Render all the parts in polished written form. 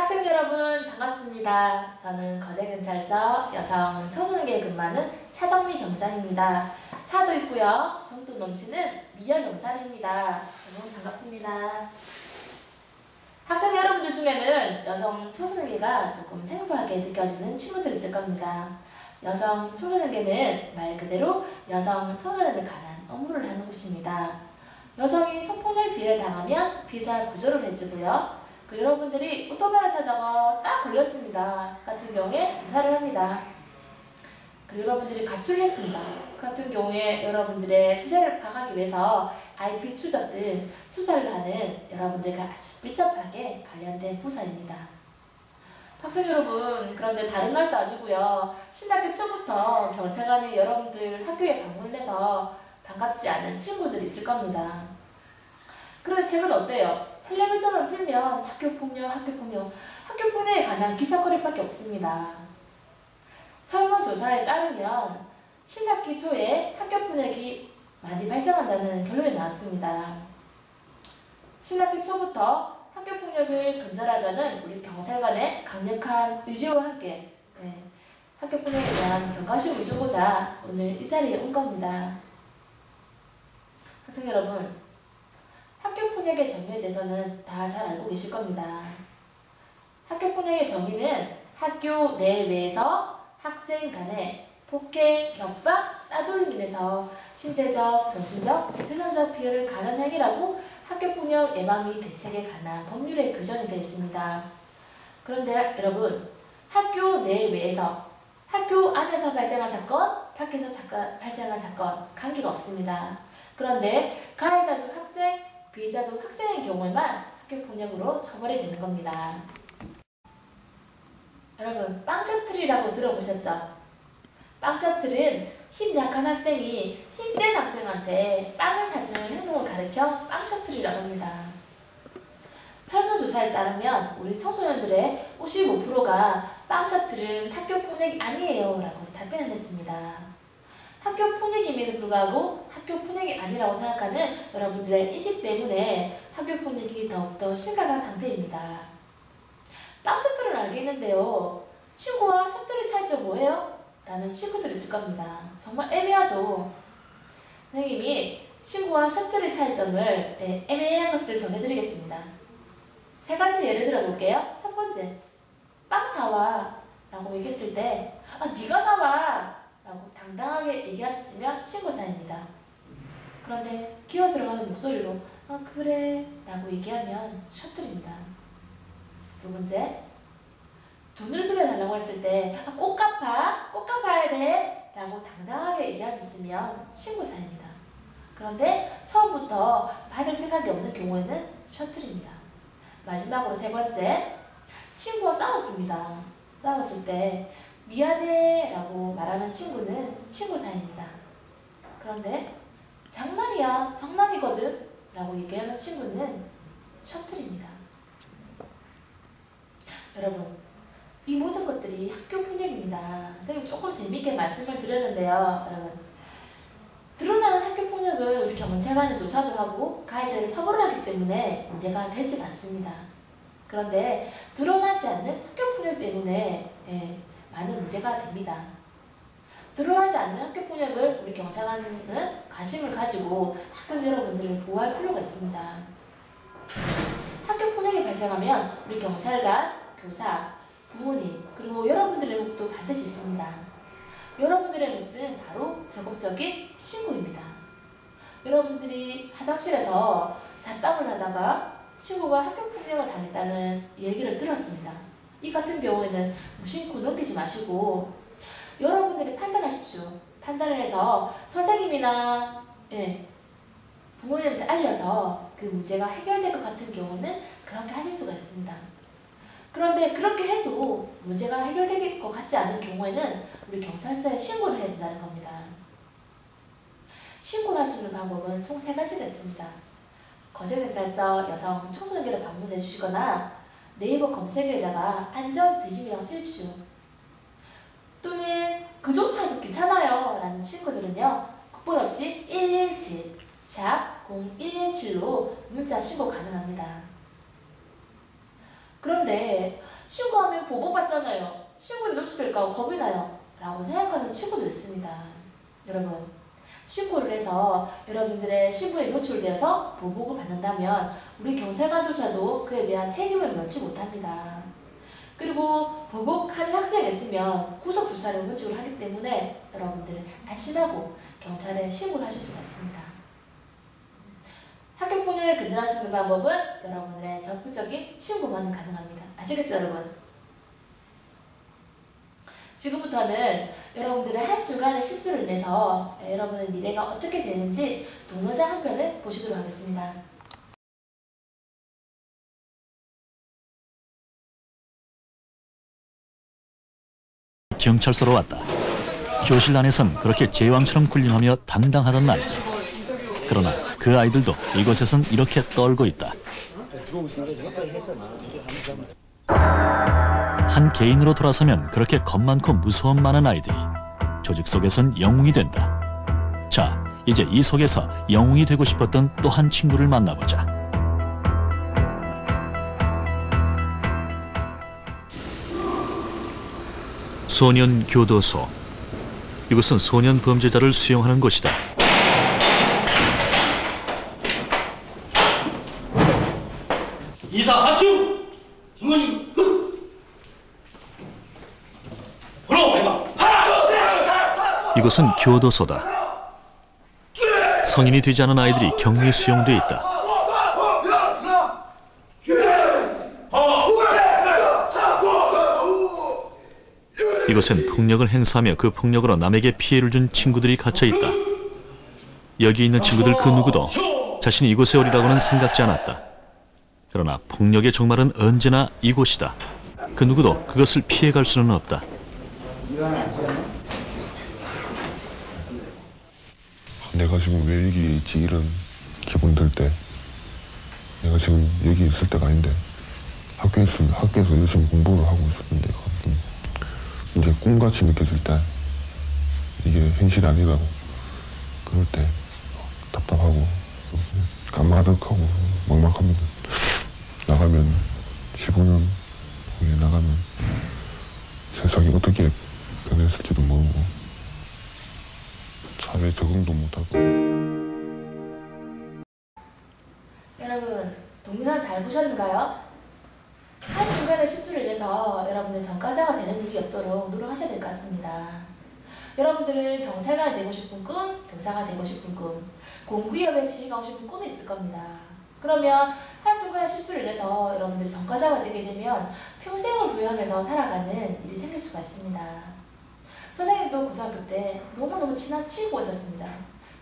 학생 여러분 반갑습니다. 저는 거제경찰서 여성 청소년계에 근무하는 차정미 경장입니다. 차도 있고요. 정도 넘치는 미여 경찰입니다. 여러분 반갑습니다. 학생 여러분들 중에는 여성 청소년계가 조금 생소하게 느껴지는 친구들이 있을 겁니다. 여성 청소년계는 말 그대로 여성 청소년에 관한 업무를 하는 곳입니다. 여성이 성폭력 피해를 당하면 피해자 구조를 해주고요. 여러분들이 오토바이를 타다가 딱 걸렸습니다. 같은 경우에 조사를 합니다. 여러분들이 가출을 했습니다. 같은 경우에 여러분들의 주제를 파악하기 위해서 IP 추적 등 수사를 하는 여러분들과 아주 밀접하게 관련된 부서입니다. 학생 여러분, 그런데 다른 날도 아니고요. 신학기 초부터 경찰관이 여러분들 학교에 방문해서 반갑지 않은 친구들이 있을 겁니다. 그리고 최근 어때요? 텔레비전을 틀면 학교폭력에 관한 기사거리밖에 없습니다. 설문조사에 따르면 신학기 초에 학교폭력이 많이 발생한다는 결론이 나왔습니다. 신학기 초부터 학교폭력을 근절하자는 우리 경찰관의 강력한 의지와 함께 학교폭력에 대한 경각심을 주고자 오늘 이 자리에 온 겁니다. 학생 여러분, 학교폭력의 정의에 대해서는 다 잘 알고 계실 겁니다. 학교폭력의 정의는 학교 내외에서 학생 간의 폭행, 협박, 따돌림 인해서 신체적, 정신적, 생명적 피해를 가하는 행위라고 학교폭력 예방 및 대책에 관한 법률에 규정이 되어 있습니다. 그런데 여러분, 학교 내외에서 학교 안에서 발생한 사건, 밖에서 발생한 사건 관계가 없습니다. 그런데 가해자도 학생, 피해자도 학생의 경우에만 학교폭력으로 처벌이 되는 겁니다. 여러분, 빵셔틀이라고 들어보셨죠? 빵셔틀은 힘 약한 학생이 힘센 학생한테 빵을 사주는 행동을 가리켜 빵셔틀이라고 합니다. 설문조사에 따르면 우리 청소년들의 55%가 빵셔틀은 학교폭력이 아니에요 라고 답변을 했습니다. 학교폭력임에도 불구하고 학교폭력이 아니라고 생각하는 여러분들의 인식 때문에 학교폭력이 더욱더 심각한 상태입니다. 빵셔틀은 알겠는데요. 친구와 셔틀의 차이점 뭐예요? 라는 친구들이 있을 겁니다. 정말 애매하죠. 선생님이 친구와 셔틀의 차이점을 애매한 것을 정해드리겠습니다. 세 가지 예를 들어 볼게요. 첫 번째, 빵 사와 라고 얘기했을 때 네가 사와 라고 당당하게 얘기할 수 있으면 친구 사이입니다. 그런데 기어 들어가는 목소리로 그래 라고 얘기하면 셔틀입니다. 두 번째, 돈을 빌려달라고 했을 때 꼭 갚아야 돼 라고 당당하게 얘기할 수 있으면 친구 사이입니다. 그런데 처음부터 받을 생각이 없는 경우에는 셔틀입니다. 마지막으로 세 번째, 친구와 싸웠습니다. 싸웠을 때 미안해 라고 말하는 친구는 친구 사이입니다. 그런데 장난이야, 장난이거든 라고 얘기하는 친구는 셔틀입니다. 여러분, 이 모든 것들이 학교폭력입니다. 선생님 조금 재미있게 말씀을 드렸는데요. 여러분, 드러나는 학교폭력은 우리 경찰관이 조사도 하고 가해자를 처벌을 하기 때문에 문제가 되지 않습니다. 그런데 드러나지 않는 학교폭력 때문에 많은 문제가 됩니다. 드러나지 않는 학교폭력을 우리 경찰관은 관심을 가지고 학생 여러분들을 보호할 필요가 있습니다. 학교폭력이 발생하면 우리 경찰관, 교사, 부모님, 그리고 여러분들의 몫도 반드시 있습니다. 여러분들의 몫은 바로 적극적인 신고입니다. 여러분들이 화장실에서 잡담을 하다가 친구가 학교폭력을 당했다는 얘기를 들었습니다. 이 같은 경우에는 무심코 넘기지 마시고 여러분들이 판단하십시오. 판단을 해서 선생님이나 부모님한테 알려서 그 문제가 해결될 것 같은 경우는 그렇게 하실 수가 있습니다. 그런데 그렇게 해도 문제가 해결될 것 같지 않은 경우에는 우리 경찰서에 신고를 해야 된다는 겁니다. 신고를 할 수 있는 방법은 총 3가지가 있습니다. 거제경찰서 여성 청소년계를 방문해 주시거나 네이버 검색에다가 안전드림이라고 치십시오. 또는 그조차도 귀찮아요 라는 친구들은요, 국번 없이 117, 샵 0117로 문자 신고 가능합니다. 그런데 신고하면 보복받잖아요. 신고에 노출될까 겁이 나요. 라고 생각하는 친구도 있습니다. 여러분, 신고를 해서 여러분들의 신고에 노출되어서 보복을 받는다면 우리 경찰관조차도 그에 대한 책임을 면치 못합니다. 그리고 보복하는 학생이 있으면 구속 수사를 원칙으로 하기 때문에 여러분들은 안심하고 경찰에 신고를 하실 수가 있습니다. 학교폭력을 근절할 수 있는 방법은 여러분들의 적극적인 신고만 가능합니다. 아시겠죠, 여러분? 지금부터는 여러분들의 한순간의 실수를 인해서 여러분의 미래가 어떻게 되는지 동영상 한 편을 보시도록 하겠습니다. 경찰서로 왔다. 교실 안에선 그렇게 제왕처럼 군림하며 당당하던 날. 그러나 그 아이들도 이곳에선 이렇게 떨고 있다. 한 개인으로 돌아서면 그렇게 겁 많고 무서움 많은 아이들이 조직 속에선 영웅이 된다. 자, 이제 이 속에서 영웅이 되고 싶었던 또 한 친구를 만나보자. 소년 교도소. 이곳은 소년 범죄자를 수용하는 곳이다. 이사 하충! 김건희 이곳은 교도소다. 성인이 되지 않은 아이들이 격리 수용돼 있다. 이곳엔 폭력을 행사하며 그 폭력으로 남에게 피해를 준 친구들이 갇혀 있다. 여기 있는 친구들 그 누구도 자신이 이곳에 오리라고는 생각지 않았다. 그러나 폭력의 종말은 언제나 이곳이다. 그 누구도 그것을 피해갈 수는 없다. 내가 지금 왜 여기 있지 이런 기분 들 때 내가 지금 여기 있을 때가 아닌데 학교에서 열심히 공부를 하고 있었는데 이제 꿈같이 느껴질 때 이게 현실이 아니라고 그럴 때 답답하고 까마득하고 막막합니다. 나가면 15년 후에 나가면 세상이 어떻게 변했을지도 모르고 사회에 적응도 못하고. 여러분, 동영상 잘 보셨는가요? 한순간의 실수를 인해서 여러분들 전과자가 되는 일이 없도록 노력하셔야 될 것 같습니다. 여러분들은 경찰관이 되고 싶은 꿈, 교사가 되고 싶은 꿈, 공기업에 취직하고 싶은 꿈이 있을 겁니다. 그러면 한순간의 실수를 인해서 여러분들이 전과자가 되게 되면 평생을 부여하면서 살아가는 일이 생길 수가 있습니다. 선생님도 고등학교 때 너무너무 친한 친구가 있었습니다.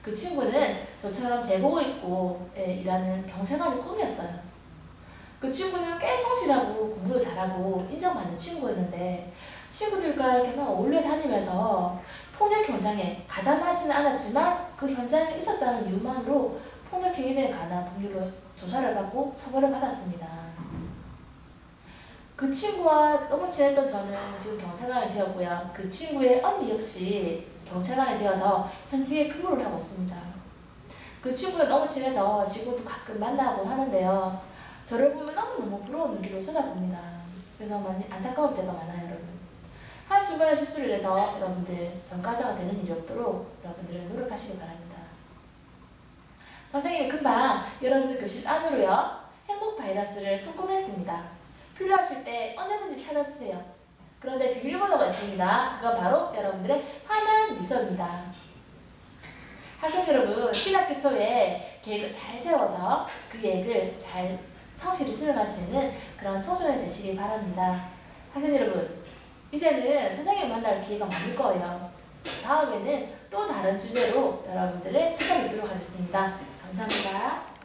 그 친구는 저처럼 제복을 입고 일하는 경찰관의 꿈이었어요. 그 친구는 꽤 성실하고 공부도 잘하고 인정받는 친구였는데 친구들과 이렇게 막 어울려 다니면서 폭력 현장에 가담하지는 않았지만 그 현장에 있었다는 이유만으로 폭력 행위에 관한 법률로 조사를 받고 처벌을 받았습니다. 그 친구와 너무 친했던 저는 지금 경찰관이 되었고요. 그 친구의 언니 역시 경찰관이 되어서 현직에 근무를 하고 있습니다. 그 친구가 너무 친해서 지금도 가끔 만나고 하는데요. 저를 보면 너무너무 부러운 눈길로 쳐다봅니다. 그래서 많이 안타까울 때가 많아요, 여러분. 한순간의 실수를 해서 여러분들 전과자가 되는 일이 없도록 여러분들은 노력하시기 바랍니다. 선생님이 금방 여러분들 교실 안으로요, 행복 바이러스를 송금했습니다. 필요하실 때 언제든지 찾아주세요. 그런데 비밀번호가 있습니다. 그건 바로 여러분들의 환한 미소입니다. 학생 여러분, 신학기 초에 계획을 잘 세워서 그 계획을 잘 성실히 수행할 수 있는 그런 청소년이 되시길 바랍니다. 학생 여러분, 이제는 선생님 만날 기회가 많을 거예요. 다음에는 또 다른 주제로 여러분들을 찾아뵙도록 하겠습니다. 감사합니다.